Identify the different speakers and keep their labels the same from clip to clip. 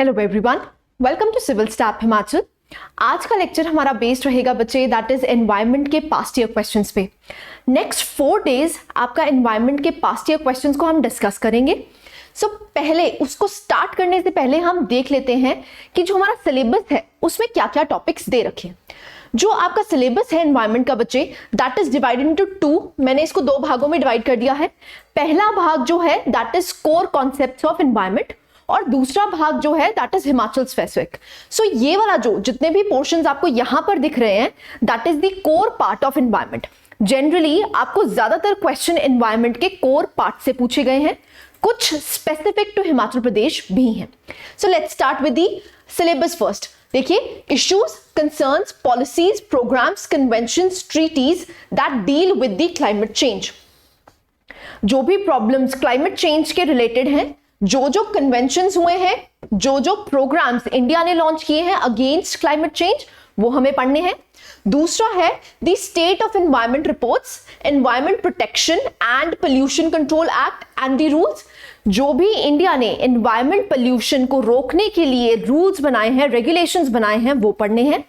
Speaker 1: Hello everyone, welcome to civil staff Himachal. आज का lecture हमारा बेस्ड रहेगा बच्चे दैट इज एनवायरनमेंट के पास्ट ईयर क्वेश्चंस पे। नेक्स्ट 4 डेज आपका एनवायरनमेंट के पास्ट ईयर क्वेश्चंस को हम डिस्कस करेंगे। पहले उसको स्टार्ट करने से पहले हम देख लेते हैं कि जो हमारा सिलेबस है उसमें क्या क्या टॉपिक्स दे रखे हैं। जो आपका सिलेबस है एनवायरनमेंट का बच्चे दैट इज डिवाइडेड इनटू 2। मैंने इसको 2 भागों में डिवाइड कर दिया है। पहला भाग जो है that is core concepts of environment और दूसरा भाग जो है दैट इज हिमाचल स्पेसिफिक। ये वाला जो जितने भी पोर्शंस आपको यहां पर दिख रहे हैं that is the core part of environment. Generally आपको ज्यादातर क्वेश्चन एनवायरनमेंट के कोर पार्ट से पूछे गए हैं, कुछ स्पेसिफिक टू हिमाचल प्रदेश भी हैं। Let's start with the syllabus first. देखिए, issues, concerns, policies, programmes, conventions, treaties that deal with the climate change. जो भी प्रॉब्लम्स क्लाइमेट चेंज के रिलेटेड हैं, जो कन्वेंशंस हुए हैं, जो प्रोग्राम्स इंडिया ने लॉन्च किए हैं अगेंस्ट क्लाइमेट चेंज, वो हमें पढ़ने हैं। दूसरा है the state of environment reports, environment protection and pollution control act and the rules. जो भी इंडिया ने एनवायरनमेंट पोल्यूशन को रोकने के लिए रूल्स बनाए हैं, रेगुलेशंस बनाए हैं, वो पढ़ने हैं।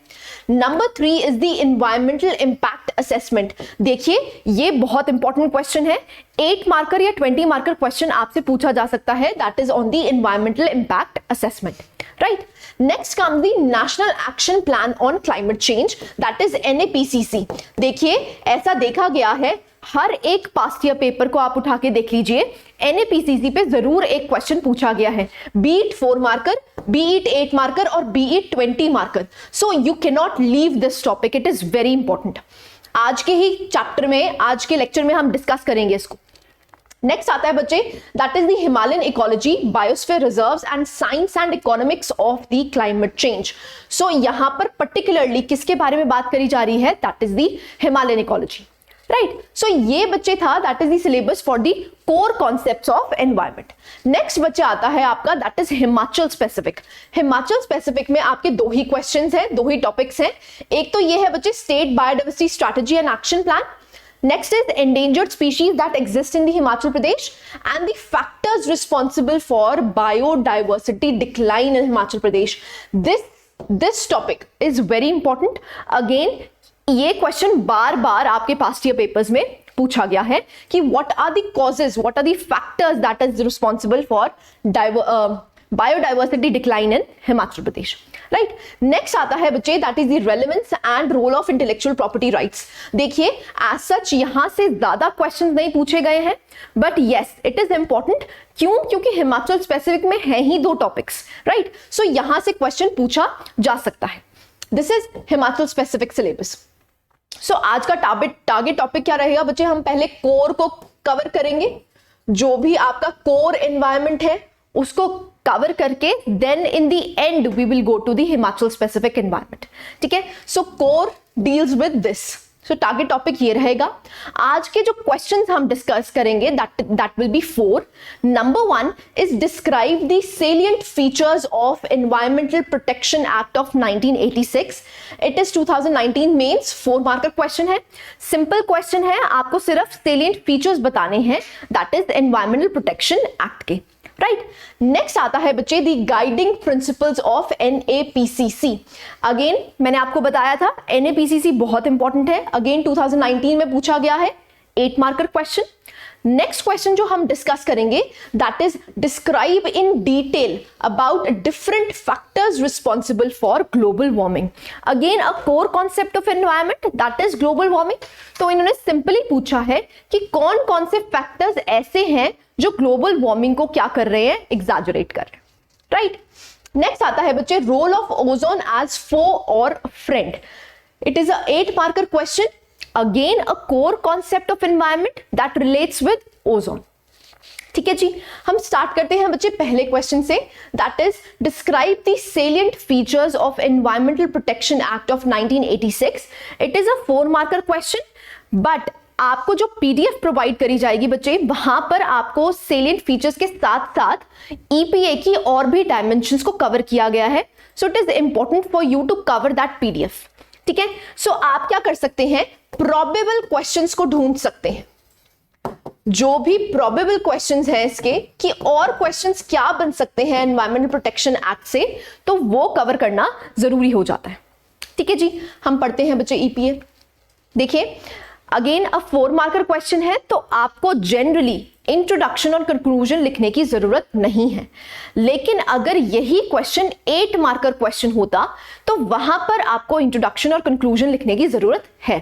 Speaker 1: Number 3 is the environmental impact assessment. देखिए, ये बहुत इंपॉर्टेंट क्वेश्चन है। 8 मार्कर या 20 मार्कर क्वेश्चन आपसे पूछा जा सकता है that is on the environmental impact assessment, right. Next comes the national action plan on climate change that is NAPCC। देखिए, ऐसा देखा गया है, हर एक पास्ट ईयर पेपर को आप उठा के देख लीजिए, NAPCC पे जरूर एक क्वेश्चन पूछा गया है, be it 4 marker, be it 8 marker और be it 20 marker. So you can not leave this topic, it is very important. आज के ही चैप्टर में, आज के लेक्चर में हम डिस्कस करेंगे इसको। नेक्स्ट आता है बच्चे that is the Himalayan ecology, biosphere reserves and science and economics of the climate change. यहां पर पर्टिकुलरली किसके बारे में बात करी जा रही है, that is the Himalayan ecology, right. ये बच्चे था that is the syllabus for the core concepts of environment. Next बच्चे आता है आपका that is Himachal specific. Himachal specific में आपके 2 ही क्वेश्चंस हैं, 2 ही टॉपिक्स हैं। एक तो ये है बच्चे state biodiversity strategy and action plan. Next is endangered species that exist in the Himachal Pradesh and the factors responsible for biodiversity decline in Himachal Pradesh. This topic is very important. Again, ये question बार बार आपके past year papers में पूछा गया है कि what are the causes, what are the factors that is responsible for biodiversity decline in Himachal Pradesh, right? Next आता है बच्चे that is the relevance and role of intellectual property rights. देखिए, as such यहाँ से ज्यादा questions नहीं पूछे गए हैं, but yes it is important। क्यों? क्योंकि हिमाचल स्पेसिफिक में है ही 2 टॉपिक्स, राइट। यहाँ से क्वेश्चन पूछा जा सकता है। This is Himachal specific syllabus. आज का टारगेट टॉपिक क्या रहेगा बच्चे? हम पहले कोर को कवर करेंगे, जो भी आपका कोर एनवायरनमेंट है उसको कवर करके then in the end we will go to the Himachal specific environment, ठीक है। Core deals with this. Target topic ये रहेगा। आज के जो क्वेश्चंस हम डिस्कस करेंगे that will be 4। Number 1 is describe the salient features of environmental protection act of 1986। It is 2019 mains 4 marker question है। सिंपल क्वेश्चन है, आपको सिर्फ सेलिएंट फीचर्स बताने हैं that is environmental protection act के, राइट। नेक्स्ट आता है बच्चे दी guiding principles of NAPCC। Again मैंने आपको बताया था NAPCC बहुत इंपॉर्टेंट है। अगेन 2019 में पूछा गया है, 8 मार्कर क्वेश्चन। नेक्स्ट क्वेश्चन जो हम डिस्कस करेंगे that is describe in detail about different factors responsible for global warming. Again a core concept of environment that is global warming. तो इन्होंने सिंपली पूछा है कि कौन कौन से फैक्टर्स ऐसे हैं जो ग्लोबल वार्मिंग को क्या कर रहे हैं, एग्जैजरेट कर रहे हैं, राइट। नेक्स्ट आता है बच्चे रोल ऑफ ओजोन एज फो और friend. It is a 8 marker question. Again a core concept of environment that relates with ozone, ठीक है जी। हम स्टार्ट करते हैं बच्चे पहले question say that is describe the salient features of environmental protection act of 1986। It is a 4 marker question, but आपको जो PDF provide करी जाएगी बच्चे, वहां पर आपको सेलिएंट फीचर्स के साथ साथ EPA की और भी डायमेंशंस को कवर किया गया है। It is important for you to cover that PDF, ठीक है। आप क्या कर सकते हैं, प्रोबेबल क्वेश्चंस को ढूंढ सकते हैं। जो भी प्रोबेबल क्वेश्चंस हैं इसके कि और क्वेश्चंस क्या बन सकते हैं एनवायरमेंटल प्रोटेक्शन एक्ट से, तो वो कवर करना जरूरी हो जाता है। ठीक है जी, हम पढ़ते हैं बच्चे ईपीए। देखिए अगेन अ 4 मार्कर क्वेश्चन है, तो आपको जनरली इंट्रोडक्शन और कंक्लूजन लिखने की जरूरत नहीं है, लेकिन अगर यही क्वेश्चन 8 मार्कर क्वेश्चन होता तो वहां पर आपको इंट्रोडक्शन और कंक्लूजन लिखने की जरूरत है,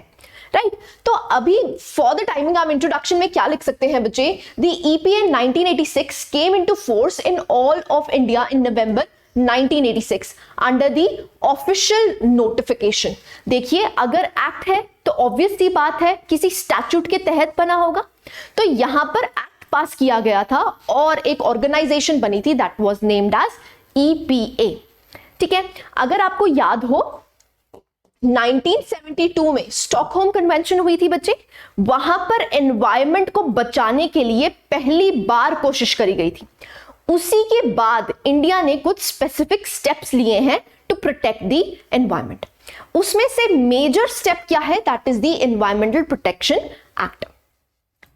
Speaker 1: राइट। तो अभी फॉर द टाइमिंग आप इंट्रोडक्शन में क्या लिख सकते हैं बच्चे, the EPA 1986 came into force in all of India in November 1986 under the official notification. देखिए अगर एक्ट है तो ऑब्वियस सी बात है किसी स्टैट्यूट के तहत बना होगा, तो यहां पर एक्ट पास किया गया था और एक ऑर्गेनाइजेशन बनी थी that was named as EPA. ठीक है, अगर आपको याद हो 1972 में स्टॉकहोम कन्वेंशन हुई थी बच्चे, वहां पर एनवायरनमेंट को बचाने के लिए पहली बार कोशिश करी गई थी। उसी के बाद इंडिया ने कुछ स्पेसिफिक स्टेप्स लिए हैं टू प्रोटेक्ट द एनवायरनमेंट। उसमें से मेजर स्टेप क्या है, that is the environmental protection act.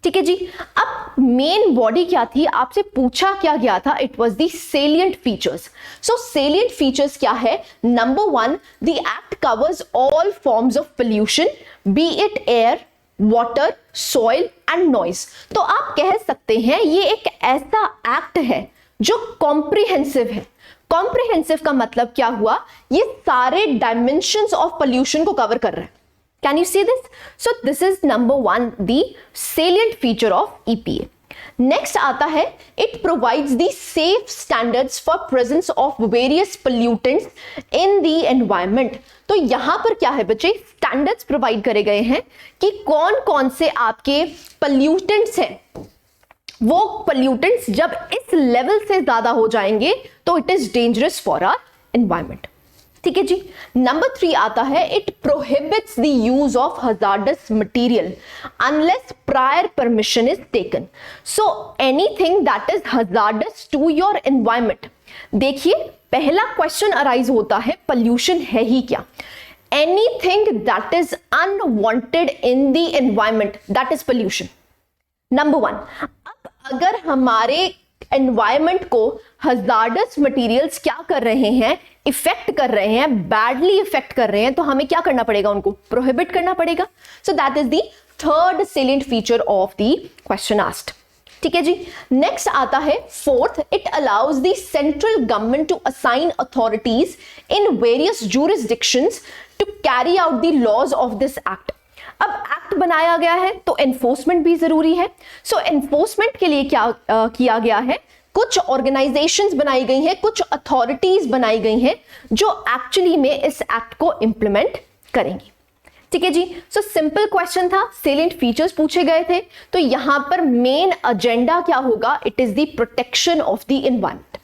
Speaker 1: ठीक है जी, अब मेन बॉडी क्या थी, आपसे पूछा क्या गया था, it was the salient features. So salient features क्या है, number 1, the act covers all forms of pollution B it air, water, soil and noise. तो आप कह सकते हैं ये एक ऐसा एक्ट है जो कॉम्प्रिहेंसिव है। कॉम्प्रिहेंसिव का मतलब क्या हुआ, ये सारे डायमेंशंस ऑफ पोल्यूशन को कवर कर रहा है। Can you see this? So this is number 1, the salient feature of EPA. Next आता है, it provides the safe standards for presence of various pollutants in the environment. तो यहां पर क्या है बच्चे, स्टैंडर्ड्स प्रोवाइड करे गए हैं कि कौन कौन से आपके पोल्यूटेंट्स हैं। वो पोल्यूटेंट्स जब इस लेवल से ज्यादा हो जाएंगे तो it is dangerous for our environment. ठीक है जी, नंबर 3 आता है, it prohibits the use of hazardous material unless prior permission is taken. So anything that is hazardous to your environment. देखिए पहला क्वेश्चन अराइज होता है, पोल्यूशन है ही क्या, anything that is unwanted in the environment that is pollution, number 1। अब अगर हमारे environment को हजार्डस मटेरियल्स क्या कर रहे हैं, इफेक्ट कर रहे हैं, बैडली इफेक्ट कर रहे हैं, तो हमें क्या करना पड़ेगा, उनको प्रोहिबिट करना पड़ेगा। So that is the third salient feature of the question asked. ठीक है जी, नेक्स्ट आता है 4th, it allows the central government to assign authorities in various jurisdictions to carry out the laws of this act. अब act बनाया गया है तो एनफोर्समेंट भी जरूरी है। सो एनफोर्समेंट के लिए क्या किया गया है, कुछ ऑर्गेनाइजेशंस बनाई गई हैं, कुछ अथॉरिटीज बनाई गई हैं जो एक्चुअली में इस एक्ट को इंप्लीमेंट करेंगी। ठीक है जी, सो सिंपल क्वेश्चन था, सेलिएंट फीचर्स पूछे गए थे, तो यहां पर मेन एजेंडा क्या होगा, it is the protection of the environment.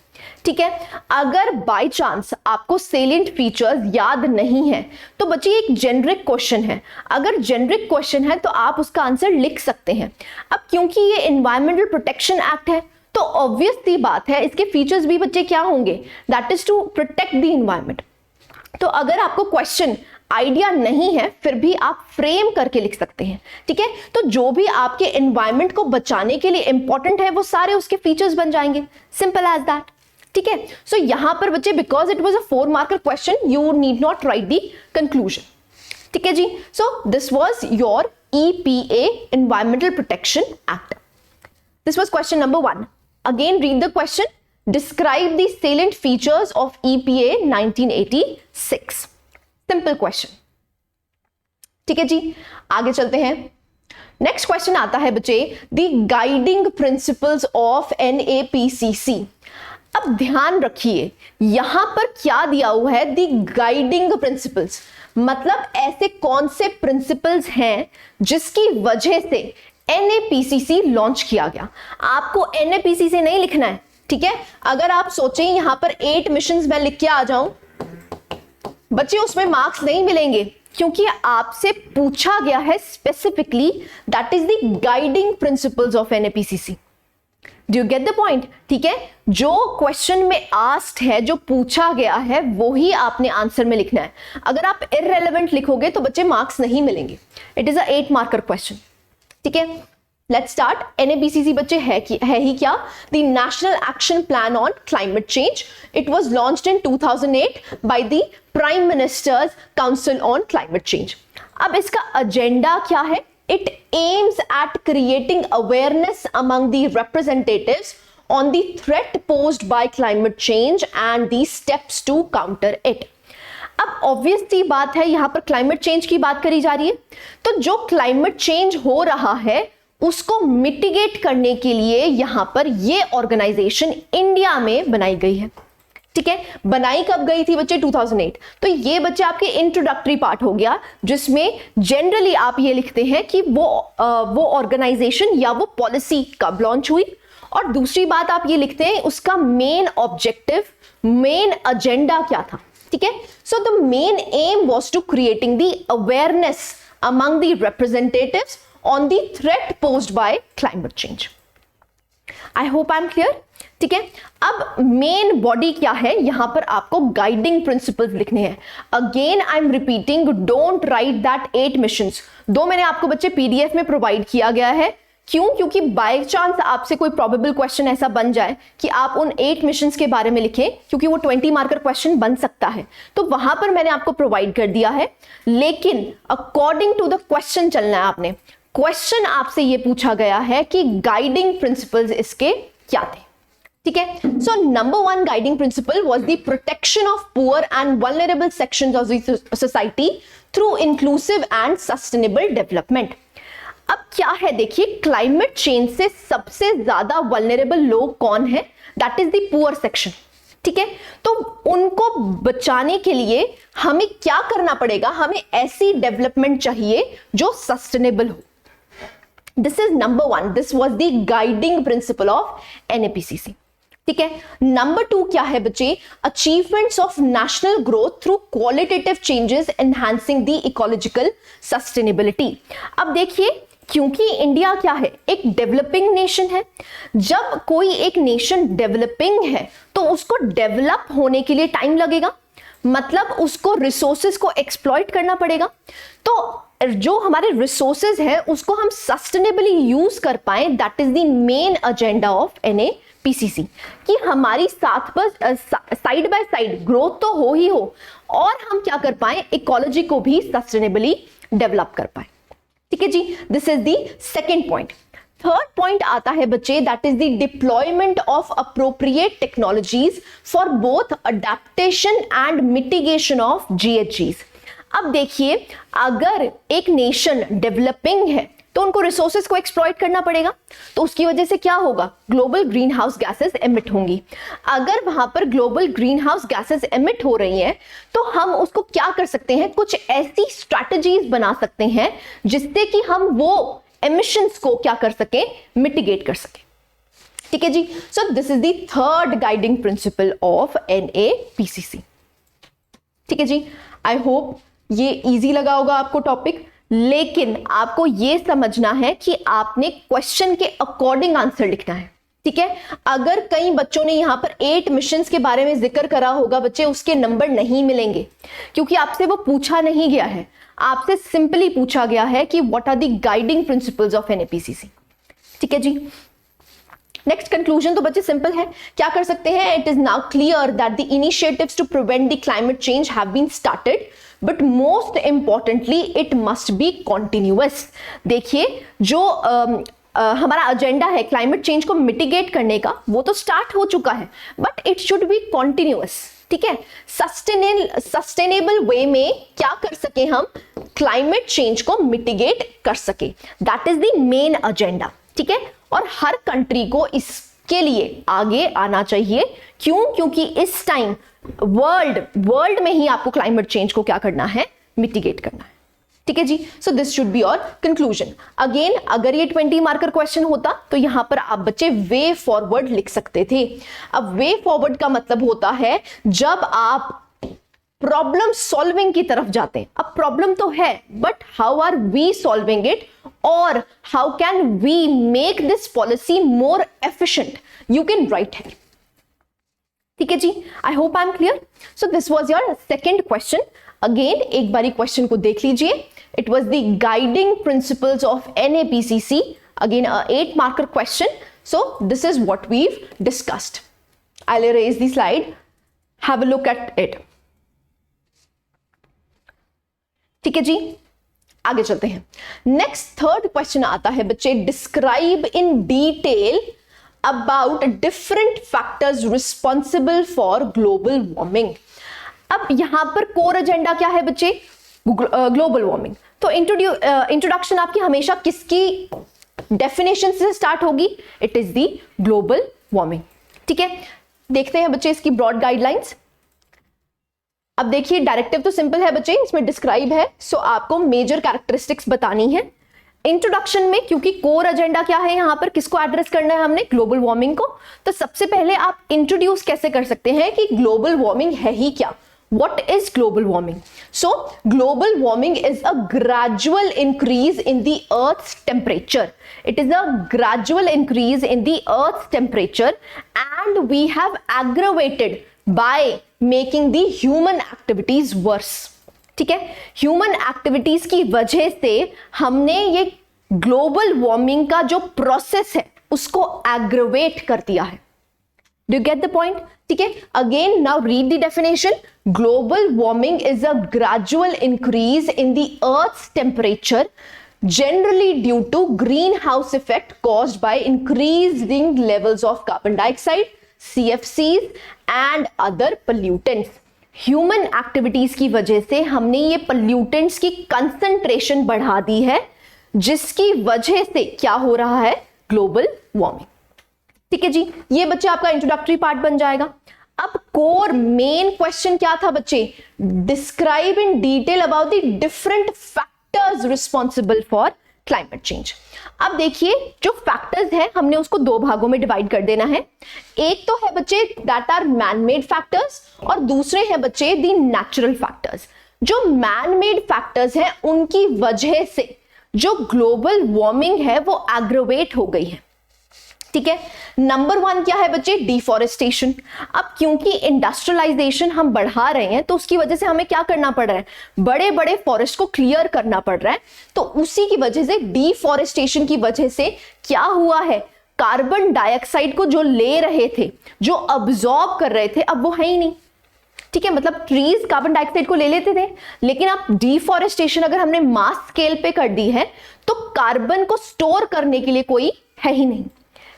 Speaker 1: ठीक है, अगर बाय चांस आपको सेलिएंट फीचर्स याद नहीं है तो बच्चे एक जेनरिक क्वेश्चन है, अगर जेनरिक क्वेश्चन है तो आप उसका आंसर लिख सकते हैं। अब क्योंकि ये एनवायरमेंटल प्रोटेक्शन एक्ट है तो ऑब्वियस सी बात है इसके फीचर्स भी बच्चे क्या होंगे, that is to protect the environment. तो अगर आपको क्वेश्चन आइडिया नहीं है फिर भी आप फ्रेम करके लिख सकते हैं। ठीक है, तो जो भी आपके एनवायरनमेंट को बचाने के लिए इंपॉर्टेंट है वो सारे उसके फीचर्स बन जाएंगे, सिंपल एज दैट। ठीक है, सो यहां पर बच्चे because it was a 4 marker question you need not write the conclusion. ठीक है जी, so this was your EPA environmental protection act. This was question number 1। Again read the question, describe the salient features of EPA 1986। Simple question. ठीक है जी, आगे चलते हैं। Next question आता है बच्चे, द गाइडिंग प्रिंसिपल्स ऑफ एनएपीसीसी। अब ध्यान रखिए यहां पर क्या दिया हुआ है, द गाइडिंग प्रिंसिपल्स, मतलब ऐसे कौन से प्रिंसिपल्स हैं जिसकी वजह से एनएपीसीसी लॉन्च किया गया। आपको एनएपीसीसी नहीं लिखना है। ठीक है, अगर आप सोचें यहां पर 8 मिशंस मैं लिख के आ जाऊं बच्चे, उसमें मार्क्स नहीं मिलेंगे क्योंकि आपसे पूछा गया है specifically that is the guiding principles of NAPCC. Do you get the point? ठीक है, जो क्वेश्चन में आस्क्ड है, जो पूछा गया है वो ही आपने आंसर में लिखना है। अगर आप इररेलेवेंट लिखोगे तो बच्चे मार्क्स नहीं मिलेंगे। It is a 8 marker question. ठीक है, लेट्स स्टार्ट। NAPCC बच्चे है ही क्या? The national action plan on climate change. It was launched in 2008 by the prime ministers council on climate change. अब इसका एजेंडा क्या है? It aims at creating awareness among the representatives on the threat posed by climate change and the steps to counter it। अब obvious सी बात है, यहां पर क्लाइमेट चेंज की बात करी जा रही है, तो जो क्लाइमेट चेंज हो रहा है उसको मिटिगेट करने के लिए यहां पर ये ऑर्गेनाइजेशन इंडिया में बनाई गई है। ठीक है, बनाई कब गई थी बच्चे? 2008। तो ये बच्चे आपके इंट्रोडक्टरी पार्ट हो गया, जिसमें जनरली आप ये लिखते हैं कि वो ऑर्गेनाइजेशन या वो पॉलिसी कब लॉन्च हुई, और दूसरी बात आप ये लिखते हैं उसका मेन ऑब्जेक्टिव, मेन एजेंडा क्या था। ठीक है, so the main aim was to creating the awareness among the representatives on the threat posed by climate change. I hope I am clear. ठीक है, अब मेन बॉडी क्या है? यहां पर आपको गाइडिंग प्रिंसिपल्स लिखने हैं। Again I am repeating, don't write that 8 missions. दो मैंने आपको बच्चे PDF में प्रोवाइड किया गया है। क्यों? क्योंकि बाय चांस आपसे कोई प्रोबेबल क्वेश्चन ऐसा बन जाए कि आप उन 8 मिशंस के बारे में लिखें, क्योंकि वो 20 मार्कर क्वेश्चन बन सकता है, तो वहां पर मैंने आपको प्रोवाइड कर दिया है। लेकिन अकॉर्डिंग टू द क्वेश्चन चलना है आपने। क्वेश्चन आपसे ये पूछा गया है कि गाइडिंग प्रिंसिपल्स इसके क्या थे। ठीक है, so number 1 guiding principal was the protection of poor and vulnerable sections of the society through inclusive and sustainable development. अब क्या है देखिए, क्लाइमेट चेंज से सबसे ज्यादा वल्नरेबल लोग कौन है? That is the poor section. ठीक है, तो उनको बचाने के लिए हमें क्या करना पड़ेगा? हमें ऐसी डेवलपमेंट चाहिए जो सस्टेनेबल हो। This is number 1, this was the guiding principle of NAPCC। ठीक है, नंबर 2 क्या है बच्चे? Achievements of national growth through qualitative changes enhancing the ecological sustainability. अब देखिए, क्योंकि इंडिया क्या है? एक डेवलपिंग नेशन है। जब कोई एक नेशन डेवलपिंग है तो उसको डेवलप होने के लिए टाइम लगेगा, मतलब उसको रिसोर्सेज को एक्सप्लॉइट करना पड़ेगा। तो जो हमारे रिसोर्सेज है उसको हम सस्टेनेबली यूज कर पाए, that is the main agenda of NAPCC, कि हमारी साइड बाय साइड ग्रोथ तो हो ही हो, और हम क्या कर पाए? इकोलॉजी को भी सस्टेनेबली डेवलप कर पाए। ठीक है जी, this is the second point. Third point आता है बच्चे, that is the deployment of appropriate technologies for both adaptation and mitigation of GHGs। अब देखिए, अगर एक नेशन डेवलपिंग है तो उनको रिसोर्सेज को एक्सप्लॉइट करना पड़ेगा, तो उसकी वजह से क्या होगा? Global green house gases emit होंगी। अगर वहां पर global green house gases emit हो रही हैं, तो हम उसको क्या कर सकते हैं? कुछ ऐसी स्ट्रैटेजीज बना सकते हैं जिससे कि हम वो एमिशंस को क्या कर सकें? मिटिगेट कर सकें। ठीक है जी, so this is the third guiding principle of NAPCC। ठीक है जी, आई होप ये इजी लगा होगा आपको टॉपिक, लेकिन आपको ये समझना है कि आपने क्वेश्चन के अकॉर्डिंग आंसर लिखना है। ठीक है, अगर कई बच्चों ने यहां पर 8 मिशंस के बारे में जिक्र करा होगा बच्चे, उसके नंबर नहीं मिलेंगे, क्योंकि आपसे वो पूछा नहीं गया है। आपसे सिंपली पूछा गया है कि what are the guiding principles of NAPCC। ठीक है जी, नेक्स्ट कंक्लूजन तो बच्चे सिंपल है, क्या कर सकते हैं? It is now clear that the initiatives to prevent the climate change have been started, but most importantly it must be continuous. देखिए, जो हमारा एजेंडा है क्लाइमेट चेंज को मिटिगेट करने का, वो तो स्टार्ट हो चुका है, but it should be continuous. ठीक है, सस्टेनेबल वे में क्या कर सके? हम क्लाइमेट चेंज को मिटिगेट कर सके, that is the main agenda. ठीक है, और हर कंट्री को इसके लिए आगे आना चाहिए। क्यों? क्योंकि इस टाइम वर्ल्ड में ही आपको क्लाइमेट चेंज को क्या करना है? मिटिगेट करना है। ठीक है जी, so this should be your conclusion. Again, अगर ये 20 मार्कर क्वेश्चन होता तो यहां पर आप बच्चे वे फॉरवर्ड लिख सकते थे। अब वे फॉरवर्ड का मतलब होता है जब आप प्रॉब्लम सॉल्विंग की तरफ जाते हैं। अब प्रॉब्लम तो है, but how are we solving it, और how can we make this policy more efficient, you can write here. ठीक है जी, I hope I am clear. So this was your second question. Again एक बारी question को देख लीजिए। It was the guiding principles of NAPCC Again, a 8 marker question. So this is what we've discussed. I'll erase the slide. Have a look at it. ठीक है जी, आगे चलते हैं. नेक्स्ट थर्ड क्वेश्चन आता है बच्चे, describe in detail about different factors responsible for global warming. अब यहां पर कोर एजेंडा क्या है बच्चे? Global warming. तो इंट्रोडक्शन आपकी हमेशा किसकी डेफिनेशन से स्टार्ट होगी? It is the global warming. ठीक है, देखते हैं बच्चे इसकी ब्रॉड गाइडलाइंस. अब देखिए, डायरेक्टिव तो सिंपल है बच्चे, इसमें डिस्क्राइब है, सो आपको मेजर कैरेक्टरिस्टिक्स बतानी है. इंट्रोडक्शन में, क्योंकि कोर एजेंडा क्या है यहां पर, किसको एड्रेस करना है हमने? ग्लोबल वार्मिंग को. तो सबसे पहले आप इंट्रोड्यूस कैसे कर सकते हैं कि ग्लोबल वार्मिंग है ही क्या? What is global warming? So, global warming is a gradual increase in the Earth's temperature. It is a gradual increase in the Earth's temperature, and we have aggravated by making the human activities worse. ठीक है, human activities की वजह से हमने ये global warming का जो process है उसको एग्रवेट कर दिया है. Do you get the point? ठीक है, again now read the definition. Global warming is a gradual increase in the earth's temperature generally due to greenhouse effect caused by increasing levels of carbon dioxide, CFCs and other pollutants. Human activities की वजह से हमने ये pollutants की concentration बढ़ा दी है, जिसकी वजह से क्या हो रहा है? Global warming. ठीक है जी, ये बच्चे आपका इंट्रोडक्टरी पार्ट बन जाएगा. अब कोर मेन क्वेश्चन क्या था बच्चे? Describe in detail about the different factors responsible for climate change. अब देखिए, जो फैक्टर्स है हमने उसको दो भागों में डिवाइड कर देना है. एक तो है बच्चे that are man made factors, और दूसरे है बच्चे द नेचुरल फैक्टर्स. जो मैन मेड फैक्टर्स हैं उनकी वजह से जो ग्लोबल वार्मिंग है वो एग्रवेट हो गई है. ठीक है, नंबर 1 क्या है बच्चे? डिफॉरेस्टेशन. अब क्योंकि इंडस्ट्रियलाइजेशन हम बढ़ा रहे हैं तो उसकी वजह से हमें क्या करना पड़ रहा है? बड़े बड़े फॉरेस्ट को क्लियर करना पड़ रहा है. तो उसी की वजह से, डिफॉरेस्टेशन की वजह से क्या हुआ है? कार्बन डाइऑक्साइड को जो ले रहे थे, जो अब्सॉर्ब कर रहे थे, अब वो है ही नहीं. ठीक है, मतलब ट्रीज कार्बन डाइऑक्साइड को ले लेते थे, लेकिन अब डिफॉरेस्टेशन अगर हमने मास स्केल पे कर दी है तो कार्बन को स्टोर करने के लिए कोई है ही नहीं.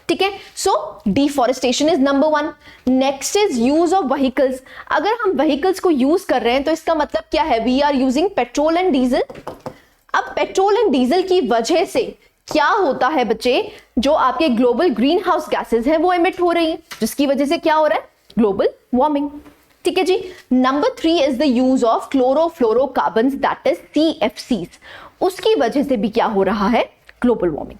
Speaker 1: ठीक है, so deforestation is number 1. Next is use of vehicles. अगर हम व्हीकल्स को यूज कर रहे हैं तो इसका मतलब क्या है? We are using petrol and diesel. अब पेट्रोल एंड डीजल की वजह से क्या होता है बच्चे? जो आपके ग्लोबल ग्रीन हाउस गैसेज हैं वो एमिट हो रही है, जिसकी वजह से क्या हो रहा है? Global warming. ठीक है जी. Number 3 is the use of chlorofluorocarbons, that is CFCs. उसकी वजह से भी क्या हो रहा है? Global warming.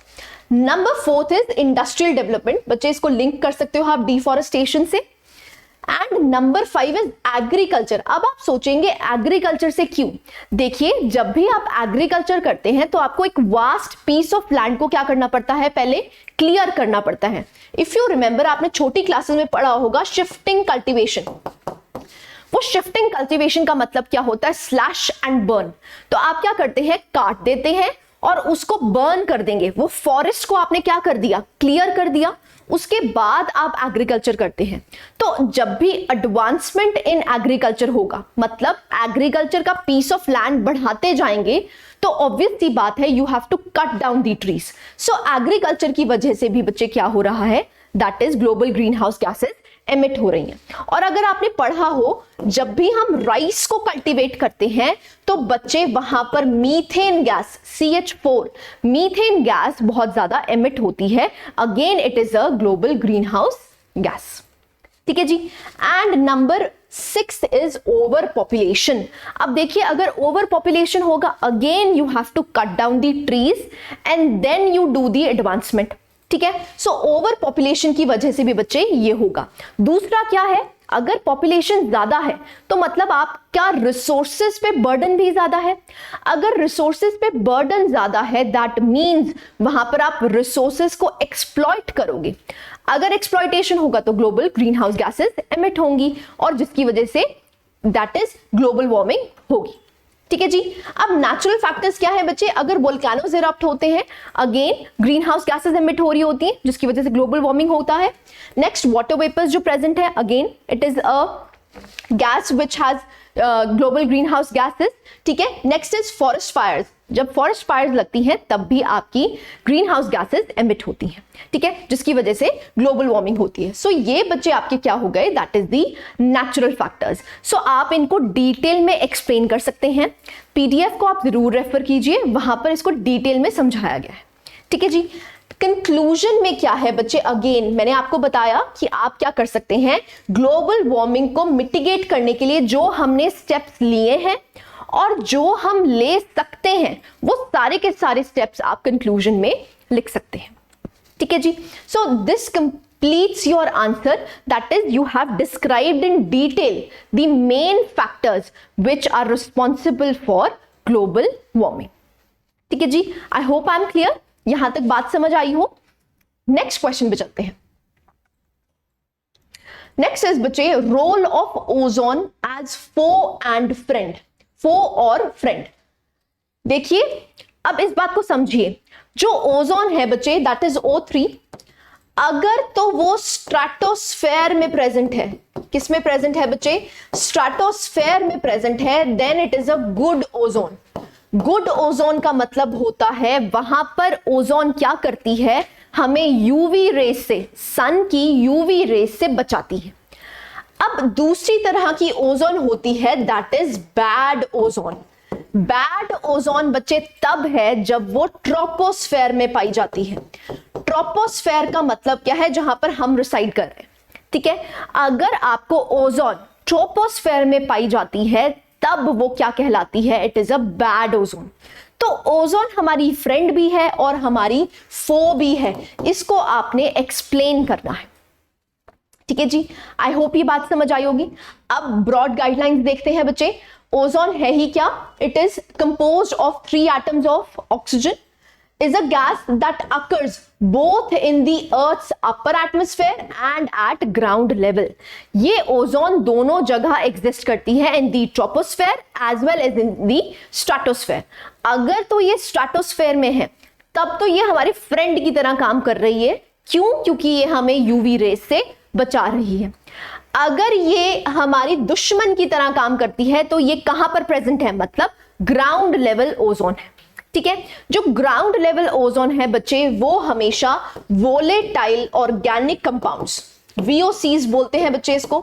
Speaker 1: Number 4 is industrial development. बच्चे इसको लिंक कर सकते हो आप डिफॉरेस्टेशन से. And number 5 is agriculture. अब आप सोचेंगे एग्रीकल्चर से क्यों? देखिए, जब भी आप एग्रीकल्चर करते हैं तो आपको एक वास्ट पीस ऑफ लैंड को क्या करना पड़ता है? पहले क्लियर करना पड़ता है. इफ यू रिमेंबर, आपने छोटी क्लासेस में पढ़ा होगा शिफ्टिंग कल्टीवेशन. वो शिफ्टिंग कल्टीवेशन का मतलब क्या होता है? Slash and burn. तो आप क्या करते हैं? काट देते हैं और उसको बर्न कर देंगे. वो फॉरेस्ट को आपने क्या कर दिया? क्लियर कर दिया. उसके बाद आप एग्रीकल्चर करते हैं. तो जब भी एडवांसमेंट इन एग्रीकल्चर होगा, मतलब एग्रीकल्चर का पीस ऑफ लैंड बढ़ाते जाएंगे, तो ऑब्वियस सी बात है you have to cut down the trees. So agriculture की वजह से भी बच्चे क्या हो रहा है? That is global green house gases emit हो रही हैं. और अगर आपने पढ़ा हो, जब भी हम राइस को कल्टीवेट करते हैं तो बच्चे वहां पर methane gas CH4 methane gas बहुत ज्यादा एमिट होती है. Again it is a global green house gas. ठीक है जी. And number 6 is overpopulation. अब देखिए, अगर ओवर पॉपुलेशन होगा, again you have to cut down the trees and then you do the advancement. ठीक है, सो ओवर पॉपुलेशन की वजह से भी बच्चे ये होगा. दूसरा क्या है? अगर पॉपुलेशन ज्यादा है तो मतलब आपका रिसोर्सेज पे बर्डन भी ज्यादा है. अगर रिसोर्सेज पे बर्डन ज्यादा है, दैट मींस वहां पर आप रिसोर्सेज को एक्सप्लॉइट करोगे. अगर एक्सप्लॉइटेशन होगा तो global green house gases emit होंगी, और जिसकी वजह say that is global warming होगी. ठीक है जी। अब नेचुरल फैक्टर्स क्या है बच्चे, अगर वोल्केनोज इरप्ट होते हैं again green house gases emit हो रही होती हैं जिसकी वजह से ग्लोबल वार्मिंग होता है। नेक्स्ट वाटर वेपर्स जो प्रेजेंट है again it is a gas which has global green house gases, ठीक है। नेक्स्ट इज फॉरेस्ट फायर्स, जब फॉरेस्ट फायर्स लगती हैं तब भी आपकी ग्रीन हाउस गैसेज एमिट होती हैं, ठीक है, जिसकी वजह से ग्लोबल वार्मिंग होती है। सो ये बच्चे आपके क्या हो गए, that is the natural factors. So आप इनको डिटेल में एक्सप्लेन कर सकते हैं, पीडीएफ को आप जरूर रेफर कीजिए, वहां पर इसको डिटेल में समझाया गया है, ठीक है जी। कंक्लूजन में क्या है बच्चे, अगेन मैंने आपको बताया कि आप क्या कर सकते हैं, ग्लोबल वार्मिंग को मिटिगेट करने के लिए जो हमने स्टेप्स लिए हैं और जो हम ले सकते हैं वो सारे के सारे स्टेप्स आप कंक्लूजन में लिख सकते हैं, ठीक है जी। So this completes your answer, that is you have described in detail the main factors which are responsible for global warming, ठीक है जी। I hope I am clear, यहां तक बात समझ आई हो। नेक्स्ट क्वेश्चन पे चलते हैं। नेक्स्ट इज बच्चे role of ozone as foe and friend, foe और फ्रेंड। देखिए अब इस बात को समझिए, जो ओजोन है बच्चे दैट इज O3, अगर तो वो स्ट्रेटोस्फेयर में प्रेजेंट है, किस में प्रेजेंट है बच्चे, स्ट्रेटोस्फेयर में प्रेजेंट है, then it is a good ozone. Good ozone का मतलब होता है वहां पर ओजोन क्या करती है, हमें यूवी रेस से, सन की यूवी रेस से बचाती है। अब दूसरी तरह की ओजोन होती है that is bad ozone. Bad ozone बच्चे तब है जब वो ट्रोपोस्फेयर में पाई जाती है। ट्रोपोस्फेयर का मतलब क्या है, जहां पर हम रिसाइड कर रहे हैं, ठीक है। अगर आपको ओजोन ट्रोपोस्फेयर में पाई जाती है तब वो क्या कहलाती है, it is a bad ozone. तो ओजोन हमारी फ्रेंड भी है और हमारी फो भी है, इसको आपने एक्सप्लेन करना है, ठीक है जी। आई होप ये बात समझ आई होगी। अब ब्रॉड गाइडलाइंस देखते हैं बच्चे। ओजोन है ही क्या, it is composed of 3 atoms of oxygen, is a gas that occurs both in the Earth's upper atmosphere and at ground level. ये ओजोन दोनों जगह एग्जिस्ट करती है, in the troposphere as well as in the stratosphere. अगर तो ये stratosphere में है तब तो ये हमारे फ्रेंड की तरह काम कर रही है, क्यों, क्योंकि ये हमें यूवी रेस से बचा रही है। अगर ये हमारी दुश्मन की तरह काम करती है तो ये कहां पर प्रेजेंट है, मतलब ग्राउंड लेवल ओजोन है, ठीक है। जो ग्राउंड लेवल ओजोन है बच्चे वो हमेशा वोलेटाइल ऑर्गेनिक कंपाउंड्स, VOCs बोलते हैं बच्चे इसको,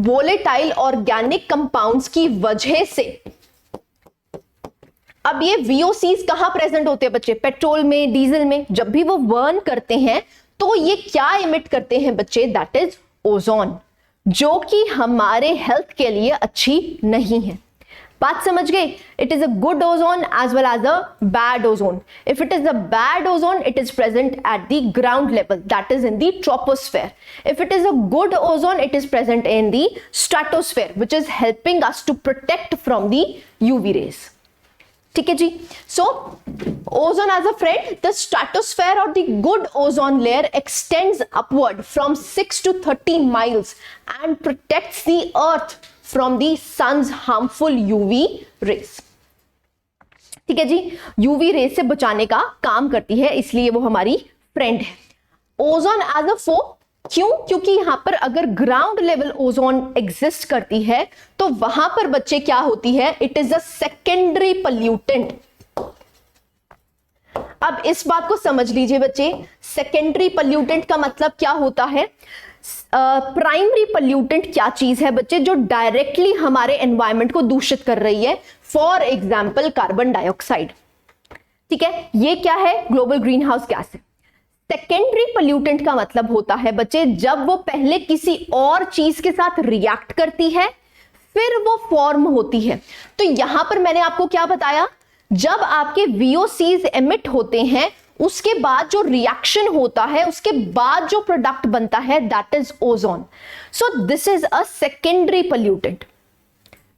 Speaker 1: वोलेटाइल ऑर्गेनिक कंपाउंड्स की वजह से। अब ये VOCs कहां प्रेजेंट होते हैं बच्चे, पेट्रोल में, डीजल में। जब भी वो बर्न करते हैं तो ये क्या इमिट करते हैं बच्चे, दैट इज ओजोन, जो कि हमारे हेल्थ के लिए अच्छी नहीं है। बात समझ गए, it is a good ozone as well as a bad ozone. If it is a bad ozone it is present at the ground level, that is in the troposphere. If it is a good ozone it is present in the stratosphere which is helping us to protect from the UV rays, ठीक है जी। So ozone as a friend, the stratosphere और the good ozone layer x tends upward from 6 to 30 miles and protects the earth from the sun's harmful UV rays, ठीक है जी। UV rays से बचाने का काम करती है, इसलिए वो हमारी फ्रेंड है। ओजोन एज अ फो, क्यों, क्योंकि यहां पर अगर ग्राउंड लेवल ओजोन एग्जिस्ट करती है तो वहां पर बच्चे क्या होती है, it is a secondary pollutant. अब इस बात को समझ लीजिए बच्चे, सेकेंडरी पॉल्यूटेंट का मतलब क्या होता है। प्राइमरी पॉल्यूटेंट क्या चीज है बच्चे, जो डायरेक्टली हमारे एनवायरनमेंट को दूषित कर रही है, फॉर एग्जाम्पल कार्बन डाइऑक्साइड, ठीक है। ये क्या है, ग्लोबल ग्रीन हाउस गैस है। सेकेंडरी पॉल्यूटेंट का मतलब होता है बच्चे जब वो पहले किसी और चीज के साथ रिएक्ट करती है फिर वो फॉर्म होती है। तो यहां पर मैंने आपको क्या बताया, जब आपके VOCs एमिट होते हैं उसके बाद जो रिएक्शन होता है उसके बाद जो प्रोडक्ट बनता है that is ozone. So this is a secondary pollutant,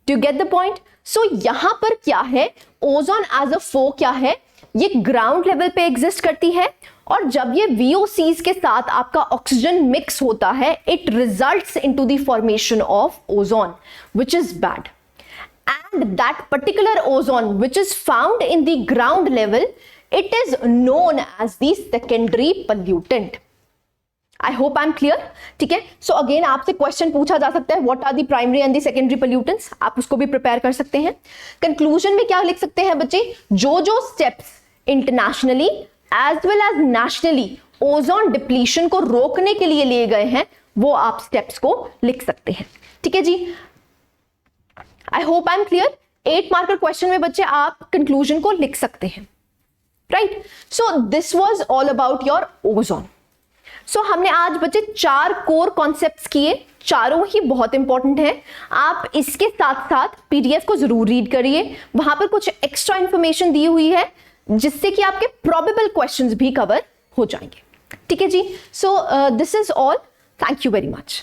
Speaker 1: do you get the point. So यहां पर क्या है, ओजोन एज अ फो क्या है, ये ग्राउंड लेवल पे एग्जिस्ट करती है और जब ये VOCs के साथ आपका ऑक्सीजन मिक्स होता है it results into the formation of ozone which is bad. and that particular ozone which is found in the ground level, it is known as the secondary pollutant. I hope I'm clear. ठीक है, so again आपसे question पूछा जा सकता है what are the primary and the secondary pollutants, आप उसको भी प्रिपेयर कर सकते हैं. कंक्लूजन में क्या लिख सकते हैं बच्चे, जो steps internationally as well as nationally ozone depletion को रोकने के लिए लिए गए हैं वो आप स्टेप्स को लिख सकते हैं. ठीक है जी, I hope I am clear. 8 marker question में बच्चे आप कंक्लूजन को लिख सकते हैं, right. So this was all about your ozone. So हमने आज बच्चे 4 कोर कॉन्सेप्ट्स किए, चारों ही बहुत इंपॉर्टेंट हैं. आप इसके साथ साथ पीडीएफ को जरूर रीड करिए, वहां पर कुछ एक्स्ट्रा इंफॉर्मेशन दी हुई है जिससे कि आपके प्रोबेबल क्वेश्चंस भी कवर हो जाएंगे. ठीक है जी, so this is all. Thank you very much.